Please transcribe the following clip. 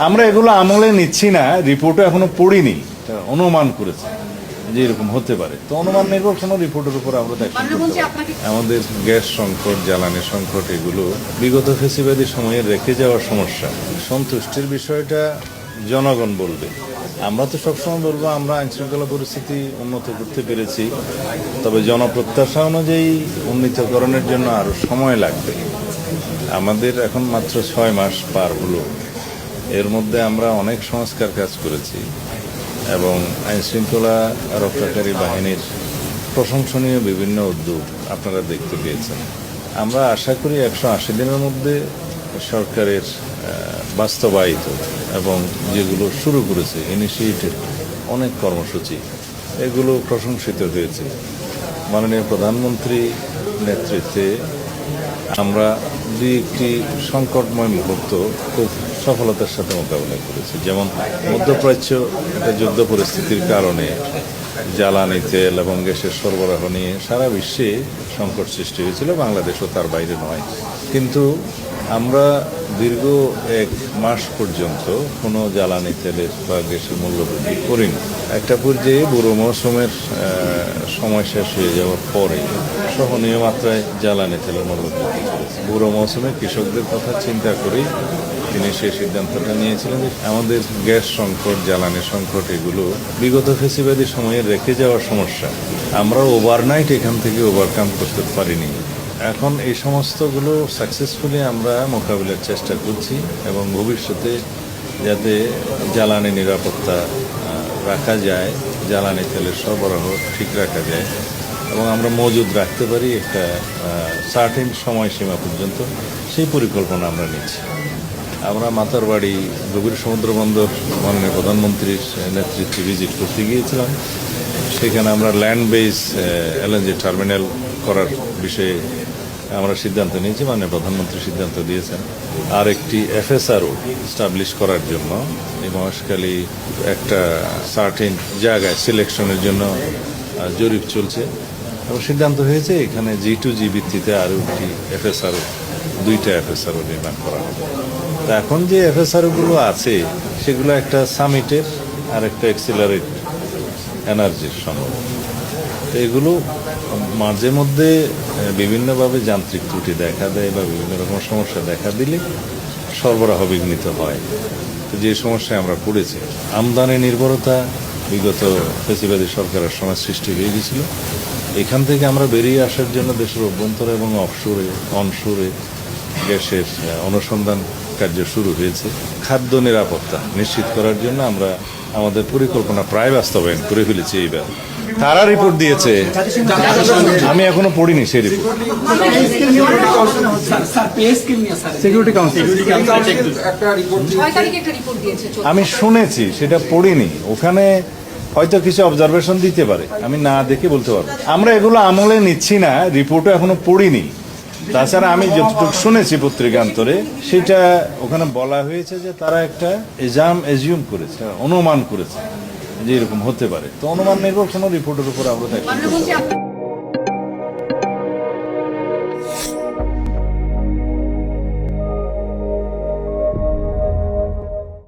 আমরা এগুলো আমলে নিচ্ছি না, রিপোর্টও এখনো পড়িনি, অনুমান করেছি যে এরকম হতে পারে। তো অনুমান নির্ভর কোনো রিপোর্টের উপর আমরা আমাদের গ্যাস সংকট, জ্বালানি সংকট এগুলো বিগত ফেসিবাদী সময়ে রেখে যাওয়ার সমস্যা। সন্তুষ্টির বিষয়টা জনগণ বলবে। আমরা তো সবসময় বলবো আমরা আইনশৃঙ্খলা পরিস্থিতি উন্নত করতে পেরেছি, তবে জনপ্রত্যাশা অনুযায়ী উন্নীতকরণের জন্য আরো সময় লাগবে। আমাদের এখন মাত্র 6 মাস পার হলো, এর মধ্যে আমরা অনেক সংস্কার কাজ করেছি এবং আইনশৃঙ্খলা রক্ষাকারী বাহিনীর প্রশংসনীয় বিভিন্ন উদ্যোগ আপনারা দেখতে পেয়েছেন। আমরা আশা করি 180 দিনের মধ্যে সরকারের বাস্তবায়িত এবং যেগুলো শুরু করেছে ইনিশিয়েটিভ অনেক কর্মসূচি, এগুলো প্রশংসিত হয়েছে। মাননীয় প্রধানমন্ত্রী নেতৃত্বে আমরা একটি সংকটময় মুহূর্ত খুব সফলতার সাথে মোকাবিলা করেছি। যেমন মধ্যপ্রাচ্য একটা যুদ্ধ পরিস্থিতির কারণে জ্বালানি তেল এবং গ্যাসের সরবরাহ নিয়ে সারা বিশ্বে সংকট সৃষ্টি হয়েছিল, বাংলাদেশও তার বাইরে নয়। কিন্তু আমরা দীর্ঘ 1 মাস পর্যন্ত কোনো জ্বালানি তেলের বা গ্যাসের মূল্য বৃদ্ধি করিনি। একটা পর্যায়ে বুড়ো মৌসুমের সময় শেষ হয়ে যাওয়ার পরে সহনীয় মাত্রায় জ্বালানি তেলের মূল্য বৃদ্ধি করেছে। বুড়ো মৌসুমে কৃষকদের কথা চিন্তা করেই তিনি সেই সিদ্ধান্তটা নিয়েছিলেন যে আমাদের গ্যাস সংকট, জ্বালানি সংকট এগুলো বিগত ফেসিবাদী সময়ে রেখে যাওয়ার সমস্যা, আমরা ওভারনাইট এখান থেকে ওভারকাম করতে পারিনি। এখন এই সমস্তগুলো সাকসেসফুলি আমরা মোকাবিলার চেষ্টা করছি এবং ভবিষ্যতে যাতে জ্বালানি নিরাপত্তা রাখা যায়, জ্বালানি তেলের সরবরাহ ঠিক রাখা যায় এবং আমরা মজুদ রাখতে পারি একটা সার্টেন সময়সীমা পর্যন্ত, সেই পরিকল্পনা আমরা নিচ্ছি। আমরা মাতারবাড়ি গভীর সমুদ্র বন্দর মাননীয় প্রধানমন্ত্রীর নেতৃত্বে ভিজিট করতে গিয়েছিলাম। সেখানে আমরা ল্যান্ড বেস এলএনজি টার্মিনাল করার বিষয়ে আমরা সিদ্ধান্ত নিয়েছি, মাননীয় প্রধানমন্ত্রী সিদ্ধান্ত দিয়েছেন। আর একটি এফএসআরও স্টাবলিশ করার জন্য এই মহেশখালী একটা সার্টেন জায়গায় সিলেকশনের জন্য জরিপ চলছে এবং সিদ্ধান্ত হয়েছে এখানে G2G ভিত্তিতে আরও একটি এফএসআরও, 2টা এফএসআরও নির্মাণ করা হবে। তা এখন যে এফএসআরওগুলো আছে সেগুলো একটা সামিটের আর একটা এক্সিলারেট এনার্জির সম্ভব। এগুলো মাঝে মধ্যে বিভিন্নভাবে যান্ত্রিক ত্রুটি দেখা দেয় বা বিভিন্ন রকম সমস্যা দেখা দিলে সরবরাহ বিঘ্নিত হয়। তো যে সমস্যায় আমরা পড়েছি, আমদানি নির্ভরতা বিগত ফেসিবাদী সরকারের সময় সৃষ্টি হয়ে গেছিল। এখান থেকে আমরা বেরিয়ে আসার জন্য দেশের অভ্যন্তরে এবং অনশোরে গ্যাসের অনুসন্ধান কার্য শুরু হয়েছে। খাদ্য নিরাপত্তা নিশ্চিত করার জন্য আমরা আমাদের পরিকল্পনা প্রায় বাস্তবায়ন করে ফেলেছি। এইবার তারা রিপোর্ট দিয়েছে, আমি এখনো পড়িনি সেই রিপোর্ট। আমি শুনেছি, সেটা পড়িনি। ওখানে হয়তো কিছু অবজারভেশন দিতে পারে, আমি না দেখে বলতে পারবো। আমরা এগুলো আমলে নিচ্ছি না, রিপোর্টও এখনো পড়িনি। তাছাড়া আমি যতটুকু শুনেছি পত্রিকান্তরে, সেটা ওখানে বলা হয়েছে যে তারা একটা এজিউম করেছে, অনুমান করেছে যে এরকম হতে পারে। তো অনুমান নির্ভর কোনো রিপোর্টের উপর আমরা